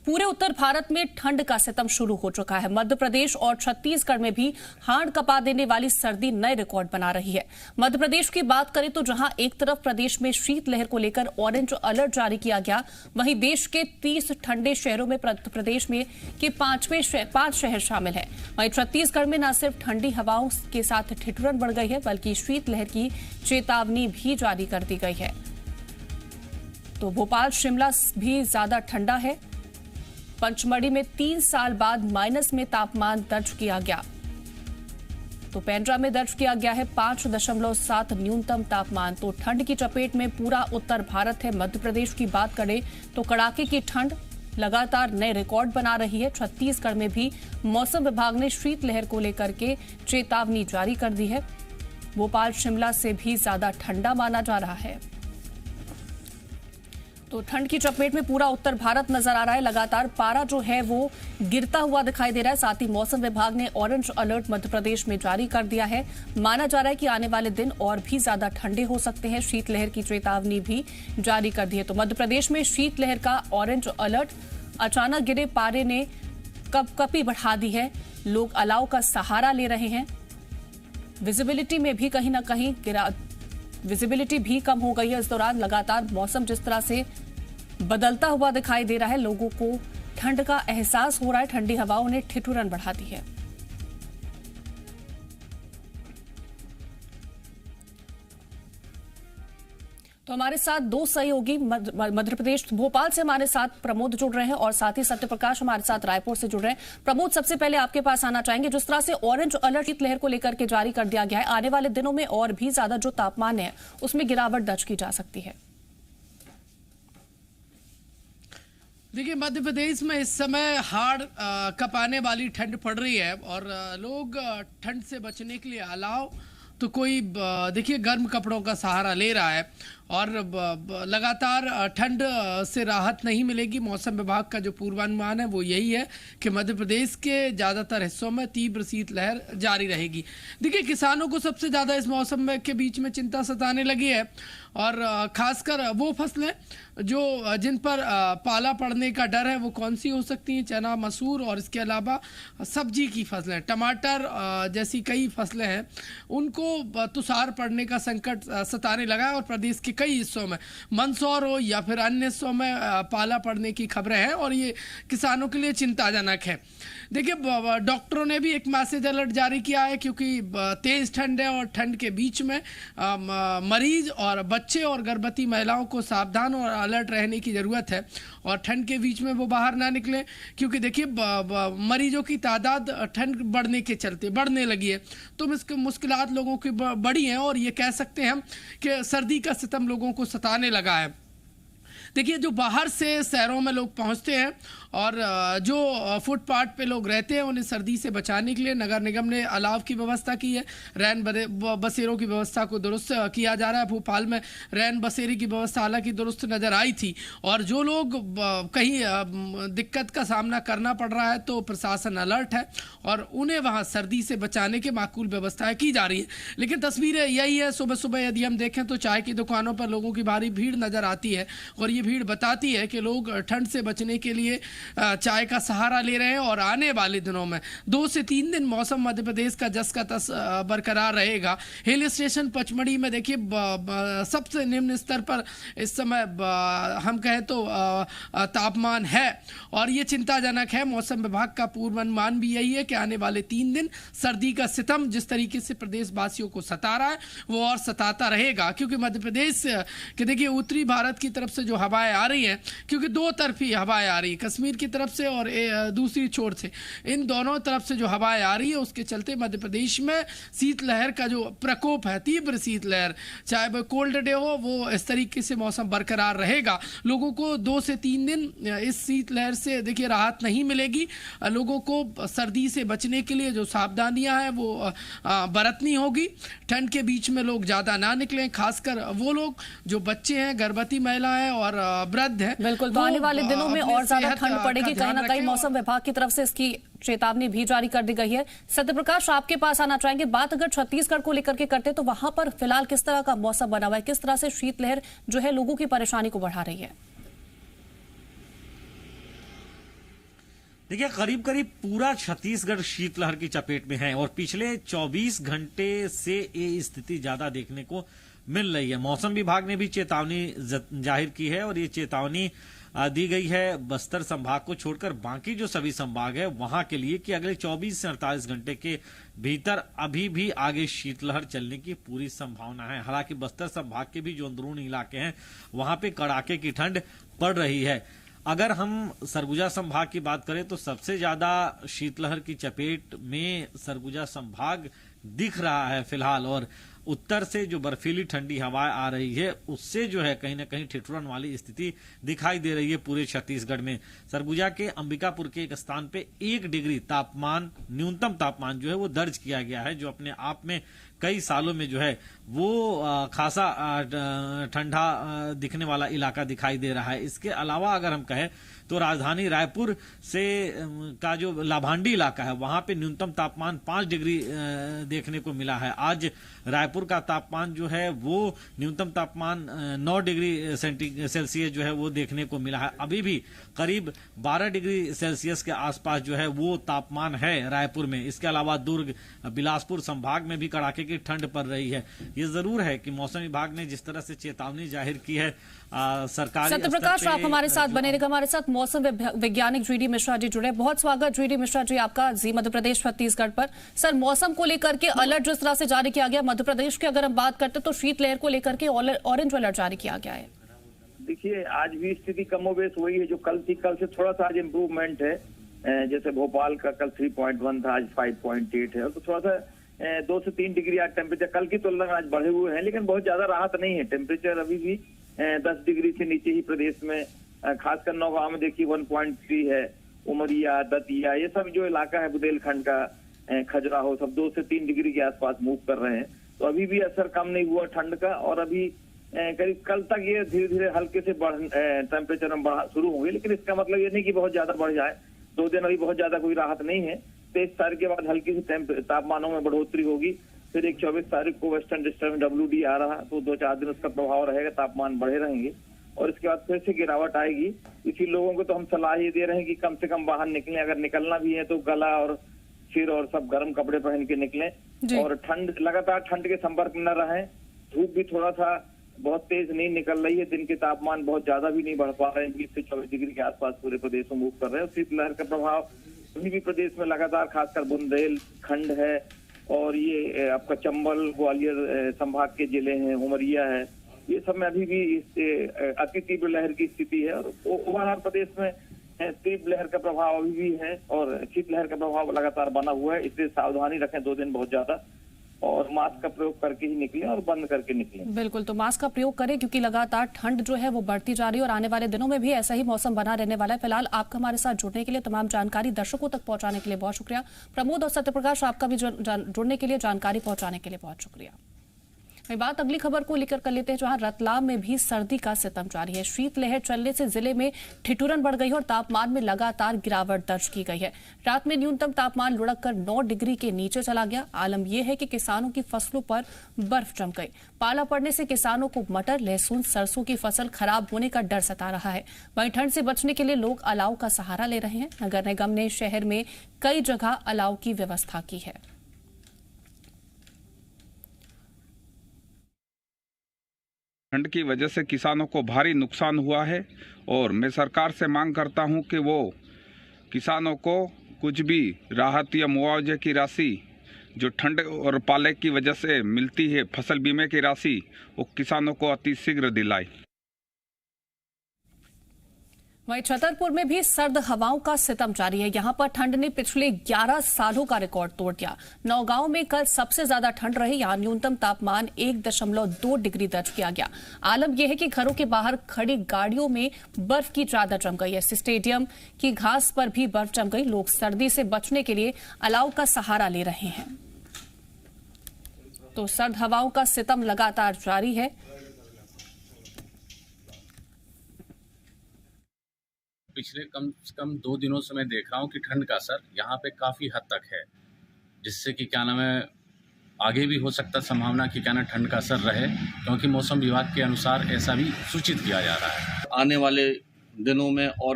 पूरे उत्तर भारत में ठंड का सितम शुरू हो चुका है। मध्य प्रदेश और छत्तीसगढ़ में भी हाड़ कपा देने वाली सर्दी नए रिकॉर्ड बना रही है। मध्य प्रदेश की बात करें तो जहां एक तरफ प्रदेश में शीतलहर को लेकर ऑरेंज अलर्ट जारी किया गया, वहीं देश के 30 ठंडे शहरों में प्रदेश में के 5 शहर शामिल हैं। वहीं छत्तीसगढ़ में न सिर्फ ठंडी हवाओं के साथ ठिठुरन बढ़ गई है, बल्कि शीतलहर की चेतावनी भी जारी कर दी गई है। तो भोपाल शिमला भी ज्यादा ठंडा है। पंचमढ़ी में 3 साल बाद माइनस में तापमान दर्ज किया गया। तो पेंड्रा में दर्ज किया गया है 5.7 न्यूनतम तापमान। तो ठंड की चपेट में पूरा उत्तर भारत है। मध्य प्रदेश की बात करें तो कड़ाके की ठंड लगातार नए रिकॉर्ड बना रही है। छत्तीसगढ़ में भी मौसम विभाग ने शीतलहर को लेकर के चेतावनी जारी कर दी है। भोपाल शिमला से भी ज्यादा ठंडा माना जा रहा है। तो ठंड की चपेट में पूरा उत्तर भारत नजर आ रहा है। लगातार पारा जो है वो गिरता हुआ दिखाई दे रहा है। साथ ही मौसम विभाग ने ऑरेंज अलर्ट मध्य प्रदेश में जारी कर दिया है। माना जा रहा है कि आने वाले दिन और भी ज्यादा ठंडे हो सकते हैं। शीतलहर की चेतावनी भी जारी कर दी है। तो मध्य प्रदेश में शीतलहर का ऑरेंज अलर्ट। अचानक गिरे पारे ने कपकपी बढ़ा दी है। लोग अलाव का सहारा ले रहे हैं। विजिबिलिटी में भी कहीं ना कहीं विजिबिलिटी भी कम हो गई है। इस दौरान लगातार मौसम जिस तरह से बदलता हुआ दिखाई दे रहा है, लोगों को ठंड का एहसास हो रहा है। ठंडी हवाओं ने ठिठुरन बढ़ा दी है। तो हमारे साथ दो सहयोगी मध्य प्रदेश भोपाल से हमारे साथ प्रमोद जुड़ रहे हैं और साथ ही सत्य प्रकाश हमारे साथ रायपुर से जुड़ रहे हैं। प्रमोद, सबसे पहले आपके पास आना चाहेंगे। जिस तरह से ऑरेंज अलर्ट शीतलहर को लेकर के जारी कर दिया गया है, आने वाले दिनों में और भी ज्यादा जो तापमान है उसमें गिरावट दर्ज की जा सकती है। देखिए, मध्य प्रदेश में इस समय हाड़ कपाने वाली ठंड पड़ रही है और लोग ठंड से बचने के लिए अलाव तो कोई देखिए गर्म कपड़ों का सहारा ले रहा है और लगातार ठंड से राहत नहीं मिलेगी। मौसम विभाग का जो पूर्वानुमान है वो यही है कि मध्य प्रदेश के ज़्यादातर हिस्सों में तीव्र शीतलहर जारी रहेगी। देखिए, किसानों को सबसे ज़्यादा इस मौसम के बीच में चिंता सताने लगी है और खासकर वो फसलें जो जिन पर पाला पड़ने का डर है वो कौन सी हो सकती हैं, चना, मसूर और इसके अलावा सब्जी की फसलें, टमाटर जैसी कई फसलें हैं, उनको तुषार पड़ने का संकट सताने लगा है और प्रदेश के कई हिस्सों में मंदसौर हो या फिर अन्य हिस्सों में पाला पड़ने की खबरें हैं और ये किसानों के लिए चिंताजनक है। देखिए, डॉक्टरों ने भी एक मैसेज अलर्ट जारी किया है क्योंकि तेज ठंड है और ठंड के बीच में मरीज और बच्चे और गर्भवती महिलाओं को सावधान और अलर्ट रहने की ज़रूरत है और ठंड के बीच में वो बाहर ना निकलें क्योंकि देखिए मरीजों की तादाद ठंड बढ़ने के चलते बढ़ने लगी है। तो मुश्किलात लोगों की बड़ी हैं और ये कह सकते हैं हम कि सर्दी का सितम लोगों को सताने लगा है। देखिए, जो बाहर से शहरों में लोग पहुंचते हैं और जो फुटपाथ पे लोग रहते हैं उन्हें सर्दी से बचाने के लिए नगर निगम ने अलाव की व्यवस्था की है। रैन बसेरों की व्यवस्था को दुरुस्त किया जा रहा है। भोपाल में रैन बसेरी की व्यवस्था हालांकि दुरुस्त नज़र आई थी और जो लोग कहीं दिक्कत का सामना करना पड़ रहा है तो प्रशासन अलर्ट है और उन्हें वहाँ सर्दी से बचाने के माकूल व्यवस्थाएँ की जा रही है। लेकिन तस्वीरें यही है, सुबह सुबह यदि हम देखें तो चाय की दुकानों पर लोगों की भारी भीड़ नज़र आती है और ये भीड़ बताती है कि लोग ठंड से बचने के लिए चाय का सहारा ले रहे हैं और आने वाले दिनों में 2 से 3 दिन मौसम मध्य प्रदेश का जस का तस बरकरार रहेगा। हिल स्टेशन पचमढ़ी में देखिए सबसे निम्न स्तर पर इस समय हम कहें तो तापमान है और ये चिंताजनक है। मौसम विभाग का पूर्वानुमान भी यही है कि आने वाले 3 दिन सर्दी का सितम जिस तरीके से प्रदेशवासियों को सता रहा है वो और सताता रहेगा क्योंकि मध्य प्रदेश के देखिए उत्तरी भारत की तरफ से जो हवाएं आ रही हैं, क्योंकि 2 तरफी हवाएं आ रही है, कश्मीर की तरफ से और दूसरी छोर से, इन दोनों तरफ से जो हवाएं आ रही है उसके चलते मध्य प्रदेश में शीतलहर का जो प्रकोप है, तीव्र शीतलहर, चाहे वो कोल्ड डे हो, वो इस तरीके से मौसम बरकरार रहेगा। लोगों को 2 से 3 दिन इस शीतलहर से देखिए राहत नहीं मिलेगी। लोगों को सर्दी से बचने के लिए जो सावधानियां हैं वो बरतनी होगी। ठंड के बीच में लोग ज़्यादा ना निकलें, खासकर वो लोग जो बच्चे हैं, गर्भवती महिलाएं और वृद्ध हैं। बिल्कुल, तो आने वाले दिनों में और ज्यादा ठंड पड़ेगी। कहीं ना कहीं मौसम विभाग की तरफ से इसकी चेतावनी भी जारी कर दी गई है। सत्य प्रकाश, आपके पास आना चाहेंगे। बात अगर छत्तीसगढ़ को लेकर के करते तो वहां पर फिलहाल किस तरह का मौसम बना हुआ है, किस तरह से शीतलहर जो है लोगों की परेशानी को बढ़ा रही है? देखिए, करीब करीब पूरा छत्तीसगढ़ शीतलहर की चपेट में है और पिछले 24 घंटे से ये स्थिति ज्यादा देखने को मिल रही है। मौसम विभाग ने भी चेतावनी जाहिर की है और ये चेतावनी दी गई है बस्तर संभाग को छोड़कर बाकी जो सभी संभाग है वहां के लिए कि अगले 24 से 48 घंटे के भीतर अभी भी आगे शीतलहर चलने की पूरी संभावना है। हालांकि बस्तर संभाग के भी जो अंदरूनी इलाके हैं वहां पे कड़ाके की ठंड पड़ रही है। अगर हम सरगुजा संभाग की बात करें तो सबसे ज्यादा शीतलहर की चपेट में सरगुजा संभाग दिख रहा है फिलहाल, और उत्तर से जो बर्फीली ठंडी हवाएं आ रही है उससे जो है कहीं ना कहीं ठिठुरन वाली स्थिति दिखाई दे रही है पूरे छत्तीसगढ़ में। सरगुजा के अंबिकापुर के एक स्थान पे 1 डिग्री तापमान, न्यूनतम तापमान जो है वो दर्ज किया गया है, जो अपने आप में कई सालों में जो है वो खासा ठंडा दिखने वाला इलाका दिखाई दे रहा है। इसके अलावा अगर हम कहें तो राजधानी रायपुर से का जो लाभांडी इलाका है वहां पे न्यूनतम तापमान 5 डिग्री देखने को मिला है। आज रायपुर का तापमान जो है वो न्यूनतम तापमान 9 डिग्री सेल्सियस जो है वो देखने को मिला है। अभी भी करीब 12 डिग्री सेल्सियस के आसपास जो है वो तापमान है रायपुर में। इसके अलावा दुर्ग, बिलासपुर संभाग में भी कड़ाके की ठंड पड़ रही है। ये जरूर है कि मौसम विभाग ने जिस तरह से चेतावनी जाहिर की है सरकारी सत्यप्रकाश, आप हमारे साथ बने रहेगा। हमारे साथ मौसम वैज्ञानिक जीडी मिश्रा जी जुड़े। बहुत स्वागत जीडी मिश्रा जी आपका जी मध्य प्रदेश छत्तीसगढ़ पर। सर, मौसम को लेकर के अलर्ट जिस तरह से जारी किया गया मध्य प्रदेश के, अगर हम बात करते तो शीतलहर को लेकर के ऑरेंज अलर्ट जारी किया गया है। देखिए, आज भी स्थिति कमोबेश वही है जो कल थी। कल से थोड़ा सा आज इम्प्रूवमेंट है। जैसे भोपाल का कल 3.1 था, आज 5.8 है। तो थोड़ा सा 2 से 3 डिग्री आज टेम्परेचर कल की तुलना में आज बढ़े हुए हैं, लेकिन बहुत ज्यादा राहत नहीं है। टेम्परेचर अभी भी 10 डिग्री से नीचे ही प्रदेश में, खासकर नौगांव में देखिए 1.3 है। उमरिया, दतिया, ये सब जो इलाका है बुंदेलखंड का, खजुराहो, सब 2 से 3 डिग्री के आसपास मूव कर रहे हैं। तो अभी भी असर कम नहीं हुआ ठंड का, और अभी करीब कल तक ये धीरे धीरे हल्के से टेम्परेचर में बढ़ा शुरू होंगे, लेकिन इसका मतलब ये नहीं कि बहुत ज्यादा बढ़ जाए। 2 दिन अभी बहुत ज्यादा कोई राहत नहीं है। 23 तारीख के बाद हल्की सी तापमानों में बढ़ोतरी होगी। फिर एक 24 तारीख को वेस्टर्न डिस्टर्ब WD आ रहा, तो 2-4 दिन उसका प्रभाव रहेगा, तापमान बढ़े रहेंगे और इसके बाद फिर से गिरावट आएगी। इसी लोगों को तो हम सलाह ये दे रहे हैं कि कम से कम बाहर निकलें, अगर निकलना भी है तो गला और सिर और सब गर्म कपड़े पहन के निकलें और लगातार ठंड के संपर्क में न रहें। धूप भी थोड़ा सा बहुत तेज नहीं निकल रही है, दिन के तापमान बहुत ज्यादा भी नहीं बढ़ पा रहे हैं, 20 से 24 डिग्री के आसपास पूरे प्रदेश में मूव कर रहे हैं। शीतलहर का प्रभाव अभी भी प्रदेश में लगातार, खासकर बुंदेलखंड है और ये आपका चंबल, ग्वालियर संभाग के जिले हैं, उमरिया है, ये सब में अभी भी अति तीव्र लहर की स्थिति है। और ओवरऑल प्रदेश में तीव्र लहर का प्रभाव अभी भी है और शीतलहर का प्रभाव लगातार बना हुआ है। इसलिए सावधानी रखें 2 दिन बहुत ज्यादा, और मास्क का प्रयोग करके ही निकलें और बंद करके निकलें। बिल्कुल, तो मास्क का प्रयोग करें क्योंकि लगातार ठंड जो है वो बढ़ती जा रही है और आने वाले दिनों में भी ऐसा ही मौसम बना रहने वाला है। फिलहाल आपका हमारे साथ जुड़ने के लिए, तमाम जानकारी दर्शकों तक पहुंचाने के लिए बहुत शुक्रिया। प्रमोद और सत्यप्रकाश, आपका भी जुड़ने के लिए, जानकारी पहुंचाने के लिए बहुत शुक्रिया। बात अगली खबर को लेकर कर लेते हैं, जहां रतलाम में भी सर्दी का सितम जारी है। शीतलहर चलने से जिले में ठिठुरन बढ़ गई है और तापमान में लगातार गिरावट दर्ज की गई है। रात में न्यूनतम तापमान लुढ़ककर 9 डिग्री के नीचे चला गया। आलम यह है कि किसानों की फसलों पर बर्फ जम गई। पाला पड़ने से किसानों को मटर, लहसुन, सरसों की फसल खराब होने का डर सता रहा है। वहीं ठंड से बचने के लिए लोग अलाव का सहारा ले रहे हैं। नगर निगम ने शहर में कई जगह अलाव की व्यवस्था की है। ठंड की वजह से किसानों को भारी नुकसान हुआ है और मैं सरकार से मांग करता हूं कि वो किसानों को कुछ भी राहत या मुआवजे की राशि जो ठंड और पाले की वजह से मिलती है, फसल बीमे की राशि, वो किसानों को अतिशीघ्र दिलाए। वहीं छतरपुर में भी सर्द हवाओं का सितम जारी है। यहां पर ठंड ने पिछले 11 सालों का रिकॉर्ड तोड़ दिया। नौगांव में कल सबसे ज्यादा ठंड रही। यहां न्यूनतम तापमान 1.2 डिग्री दर्ज किया गया। आलम यह है कि घरों के बाहर खड़ी गाड़ियों में बर्फ की चादर जम गई है। स्टेडियम की घास पर भी बर्फ जम गई। लोग सर्दी से बचने के लिए अलाव का सहारा ले रहे हैं। तो सर्द हवाओं का सितम लगातार जारी है। पिछले कम से कम 2 दिनों से मैं देख रहा हूँ कि ठंड का असर यहाँ पे काफ़ी हद तक है, जिससे कि क्या नाम है, आगे भी हो सकता संभावना कि क्या नाम ठंड का असर रहे, क्योंकि मौसम विभाग के अनुसार ऐसा भी सूचित किया जा रहा है। आने वाले दिनों में और